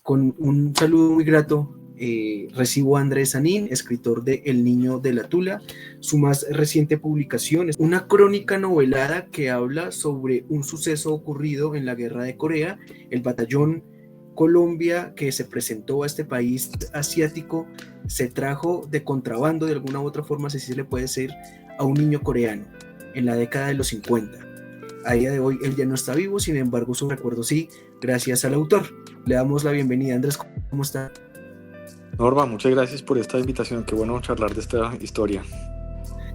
Con un saludo muy grato, recibo a Andrés Sanín, escritor de El Niño de la Tula. Su más reciente publicación es una crónica novelada que habla sobre un suceso ocurrido en la Guerra de Corea. El batallón Colombia que se presentó a este país asiático se trajo de contrabando, de alguna u otra forma, si se le puede decir, a un niño coreano en la década de los 50. A día de hoy él ya no está vivo, sin embargo su recuerdo sí, gracias al autor. Le damos la bienvenida. Andrés, ¿cómo está? Norma, muchas gracias por esta invitación. Qué bueno charlar de esta historia.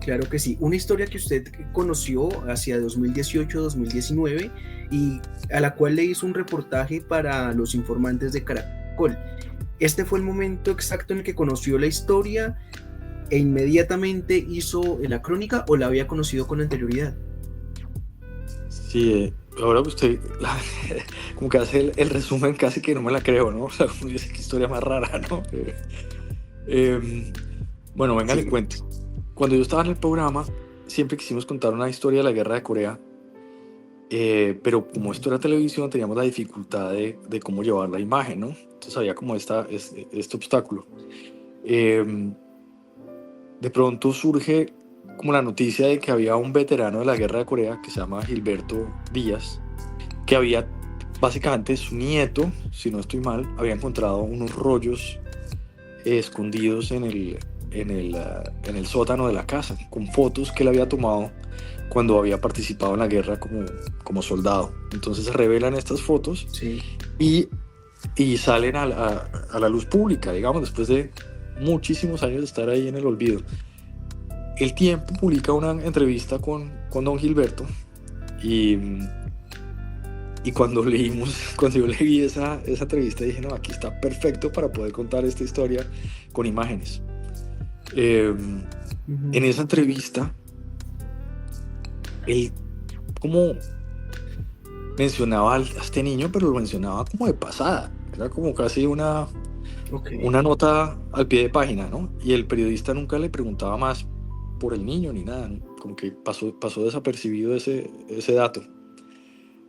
Claro que sí, una historia que usted conoció hacia 2018-2019 y a la cual le hizo un reportaje para Los Informantes de Caracol. Este fue el momento exacto en el que conoció la historia e inmediatamente hizo la crónica, ¿o la había conocido con anterioridad? Sí, ahora usted como que hace el resumen, casi que no me la creo, ¿no? O sea, uno dice qué historia más rara, ¿no? Bueno, venga, le Sí. cuento. Cuando yo estaba en el programa, siempre quisimos contar una historia de la Guerra de Corea, pero como esto era televisión, teníamos la dificultad de cómo llevar la imagen, ¿no? Entonces había como este obstáculo. Eh, de pronto surge como la noticia de que había un veterano de la Guerra de Corea que se llama Gilberto Díaz, que había, básicamente su nieto, si no estoy mal, había encontrado unos rollos escondidos en el sótano de la casa, con fotos que él había tomado cuando había participado en la guerra como soldado. Entonces se revelan estas fotos Sí. y salen a la luz pública, digamos, después de muchísimos años de estar ahí en el olvido. El Tiempo publica una entrevista con don Gilberto y cuando yo leí esa entrevista dije, no, aquí está perfecto para poder contar esta historia con imágenes. En esa entrevista, él como mencionaba a este niño, pero lo mencionaba como de pasada, era como casi una nota al pie de página, ¿no? Y el periodista nunca le preguntaba más por el niño ni nada, ¿no? Como que pasó desapercibido ese dato.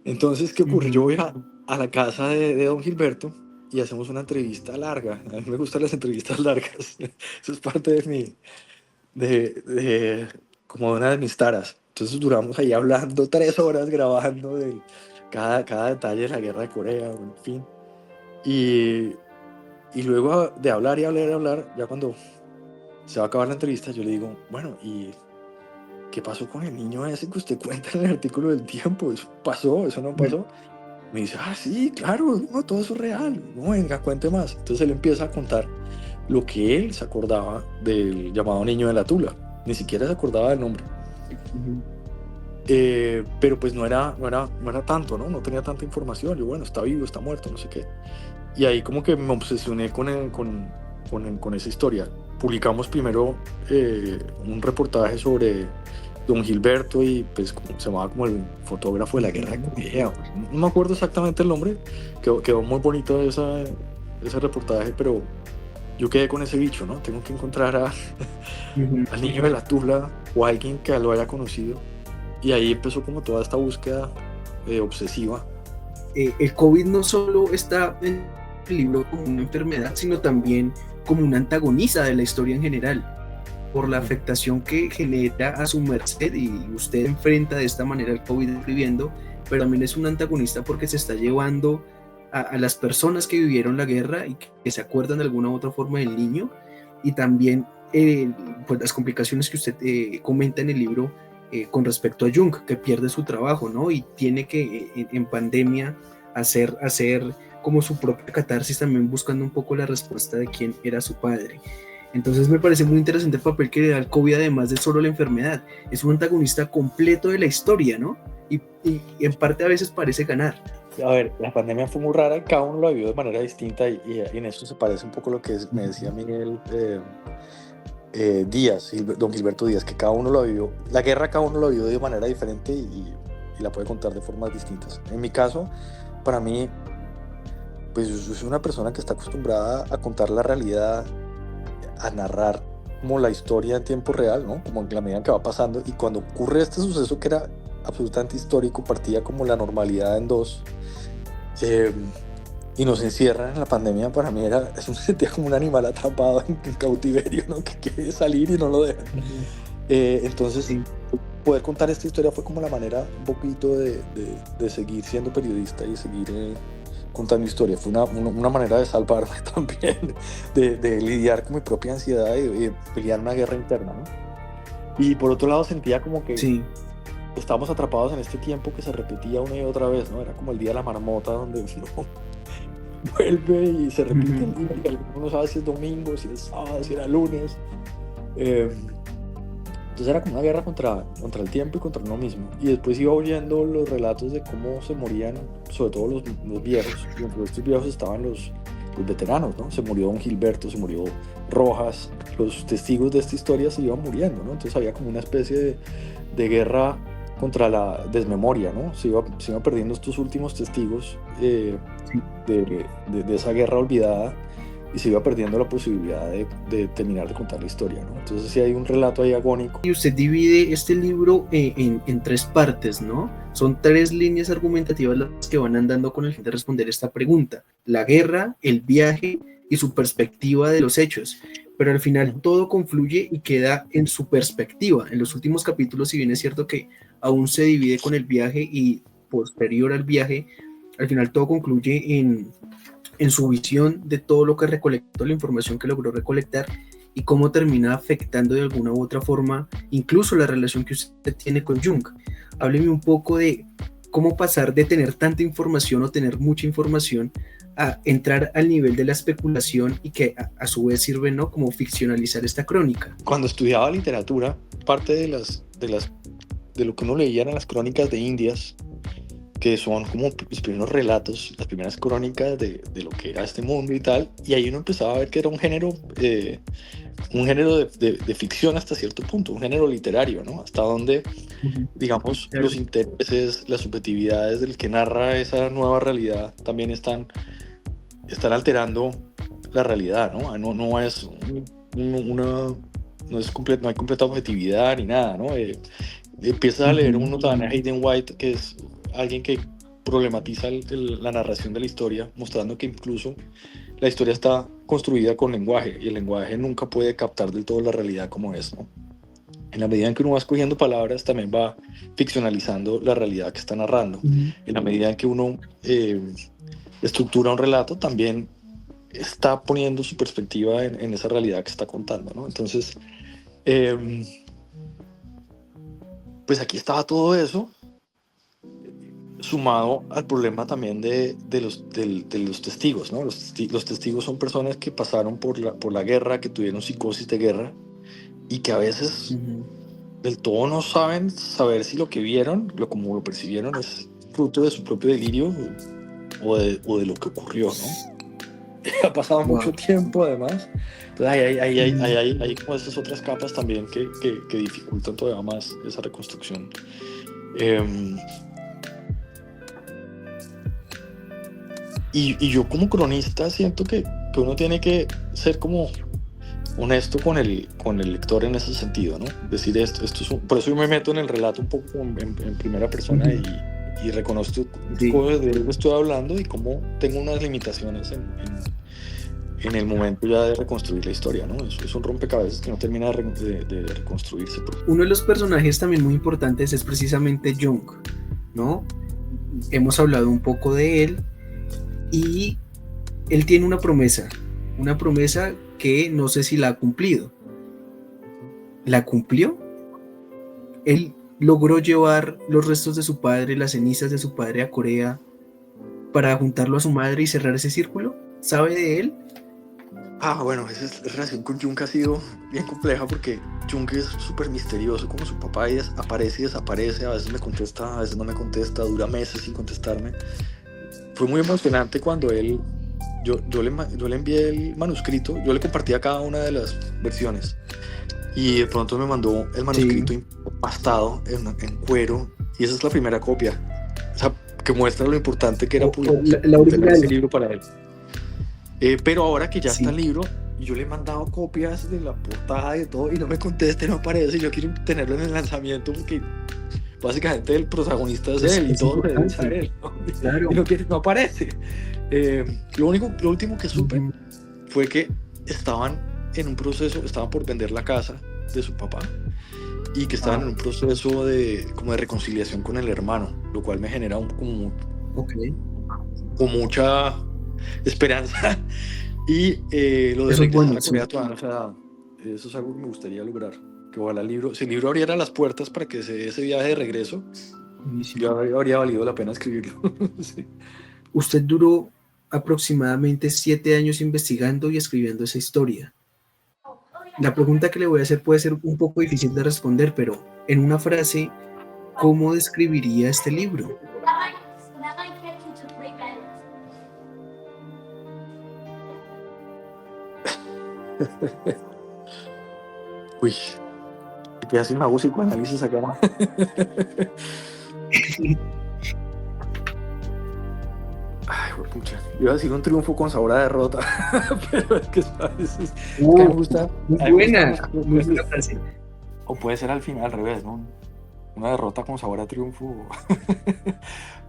Entonces, ¿qué ocurre? Yo voy a la casa de don Gilberto y hacemos una entrevista larga. A mí me gustan las entrevistas largas. Eso es parte como de una de mis taras. Entonces duramos ahí hablando 3 horas grabando de cada detalle de la Guerra de Corea, en fin. Y luego de hablar y hablar y hablar, ya cuando se va a acabar la entrevista, yo le digo, bueno, ¿y qué pasó con el niño ese que usted cuenta en el artículo del Tiempo? ¿Eso pasó? ¿Eso no pasó? Me dice, sí, claro, no, todo eso es real. No, venga, cuente más. Entonces él empieza a contar lo que él se acordaba del llamado Niño de la Tula. Ni siquiera se acordaba del nombre. Pero pues no era tanto, ¿no? No tenía tanta información. Yo, bueno, está vivo, está muerto, no sé qué. Y ahí como que me obsesioné con esa historia. Publicamos primero un reportaje sobre don Gilberto y pues se llamaba como el fotógrafo de la Guerra de Corea. No me acuerdo exactamente el nombre. Quedó muy bonito ese reportaje, pero yo quedé con ese bicho, ¿no? Tengo que encontrar al niño de la Tula o a alguien que lo haya conocido. Y ahí empezó como toda esta búsqueda obsesiva. El COVID no solo está en el libro como una enfermedad, sino también como un antagonista de la historia en general, por la afectación que genera a su merced, y usted enfrenta de esta manera el COVID escribiendo, pero también es un antagonista porque se está llevando a las personas que vivieron la guerra y que se acuerdan de alguna u otra forma del niño, y también pues las complicaciones que usted comenta en el libro con respecto a Jung, que pierde su trabajo, ¿no? Y tiene que en pandemia hacer como su propia catarsis, también buscando un poco la respuesta de quién era su padre. Entonces me parece muy interesante el papel que le da el COVID, además de solo la enfermedad. Es un antagonista completo de la historia, ¿no? Y en parte a veces parece ganar. A ver, la pandemia fue muy rara, cada uno lo vivió de manera distinta y en eso se parece un poco a lo que me decía Miguel Díaz, don Gilberto Díaz, que cada uno lo vivió, la guerra cada uno lo vivió de manera diferente y la puede contar de formas distintas. En mi caso, para mí, pues yo soy una persona que está acostumbrada a contar la realidad, a narrar como la historia en tiempo real, ¿no? Como en la medida que va pasando, y cuando ocurre este suceso que era absolutamente histórico, partía como la normalidad en dos. y nos encierran en la pandemia, para mí eso me sentía como un animal atrapado en cautiverio, ¿no? Que quiere salir y no lo dejan. Entonces, Sí. poder contar esta historia fue como la manera un poquito de seguir siendo periodista y seguir contando historia. Fue una manera de salvarme también, de lidiar con mi propia ansiedad y de pelear una guerra interna, ¿no? Y por otro lado sentía como que Sí. estábamos atrapados en este tiempo que se repetía una y otra vez, ¿no? Era como el día de la marmota donde uno vuelve y se repite el día, y uno no sabe si es domingo, si es sábado, si era lunes. Entonces era como una guerra contra el tiempo y contra uno mismo. Y después iba oyendo los relatos de cómo se morían, sobre todo los viejos. Y entre estos viejos estaban los veteranos, ¿no? Se murió Don Gilberto, se murió Rojas. Los testigos de esta historia se iban muriendo, ¿no? Entonces había como una especie de guerra contra la desmemoria, ¿no? Se iba perdiendo estos últimos testigos Sí. de esa guerra olvidada, y se iba perdiendo la posibilidad de terminar de contar la historia, ¿no? Entonces sí hay un relato ahí agónico. Y usted divide este libro en tres partes, ¿no? Son tres líneas argumentativas las que van andando con el fin de responder esta pregunta: la guerra, el viaje y su perspectiva de los hechos. Pero al final todo confluye y queda en su perspectiva. En los últimos capítulos, si bien es cierto que aún se divide con el viaje y posterior al viaje, al final todo concluye en su visión de todo lo que recolectó, la información que logró recolectar y cómo termina afectando de alguna u otra forma incluso la relación que usted tiene con Jung. Hábleme un poco de cómo pasar de tener tanta información o tener mucha información a entrar al nivel de la especulación y que a su vez sirve, ¿no?, como ficcionalizar esta crónica. Cuando estudiaba literatura, parte de lo que uno leía eran las crónicas de Indias, que son como los primeros relatos, las primeras crónicas de lo que era este mundo y tal, y ahí uno empezaba a ver que era un género de ficción hasta cierto punto, un género literario, ¿no? Hasta donde, digamos, Claro. los intereses, las subjetividades del que narra esa nueva realidad también están alterando la realidad, ¿no? No es no hay completa objetividad ni nada, ¿no? Empiezas a leer uno también a Hayden White, que es alguien que problematiza la narración de la historia, mostrando que incluso la historia está construida con lenguaje, y el lenguaje nunca puede captar del todo la realidad como es, ¿no? En la medida en que uno va escogiendo palabras, también va ficcionalizando la realidad que está narrando. En la medida en que uno estructura un relato, también está poniendo su perspectiva en esa realidad que está contando, ¿no? Entonces, pues aquí estaba todo eso, sumado al problema también de los testigos, ¿no? Los testigos son personas que pasaron por la guerra, que tuvieron psicosis de guerra, y que a veces del todo no saben saber si lo que vieron, como lo percibieron, es fruto de su propio delirio o de lo que ocurrió, ¿no? Ha pasado mucho tiempo, además. Entonces hay como esas otras capas también que dificultan todavía más esa reconstrucción. Y yo como cronista siento que uno tiene que ser como honesto con el lector en ese sentido, ¿no? Decir esto por eso yo me meto en el relato un poco en primera persona y reconozco cómo de lo que estoy hablando y cómo tengo unas limitaciones en el momento ya de reconstruir la historia, ¿no? Es un rompecabezas que no termina de reconstruirse. Uno de los personajes también muy importantes es precisamente Jung, ¿no? Hemos hablado un poco de él y él tiene una promesa que no sé si la ha cumplido. ¿La cumplió? Él logró llevar los restos de su padre, las cenizas de su padre, a Corea para juntarlo a su madre y cerrar ese círculo. ¿Sabe de él? Bueno, esa relación con Jung ha sido bien compleja porque Jung es súper misterioso, como su papá, y aparece y desaparece, a veces me contesta, a veces no me contesta, dura meses sin contestarme. Fue muy emocionante cuando yo le envié el manuscrito, yo le compartía cada una de las versiones, y de pronto me mandó el manuscrito empastado en cuero, y esa es la primera copia, o sea, que muestra lo importante que era tener ese libro para él. Pero ahora que ya está el libro, yo le he mandado copias de la portada y de todo, y no me contesta, no aparece. Yo quiero tenerlo en el lanzamiento porque básicamente el protagonista es él y todo lo debe saber, ¿no? Claro. Y no aparece. Lo último que supe fue que estaban en un proceso, estaban por vender la casa de su papá y que estaban en un proceso como de reconciliación con el hermano, lo cual me genera como mucha esperanza. Y lo de Eso es regresar bueno, a Corea todavía no se ha dado. Eso es algo que me gustaría lograr. Que ojalá si el libro abriera las puertas para que ese viaje de regreso, ya habría valido la pena escribirlo. Sí. Usted duró aproximadamente 7 años investigando y escribiendo esa historia. La pregunta que le voy a hacer puede ser un poco difícil de responder, pero en una frase, ¿cómo describiría este libro? Uy, te hace una psicoanálisis acá. Ay, pucha. Iba a decir un triunfo con sabor a derrota, pero es que a veces me gusta. Muy buena frase. O puede ser al final, al revés, ¿no? Una derrota con sabor a triunfo.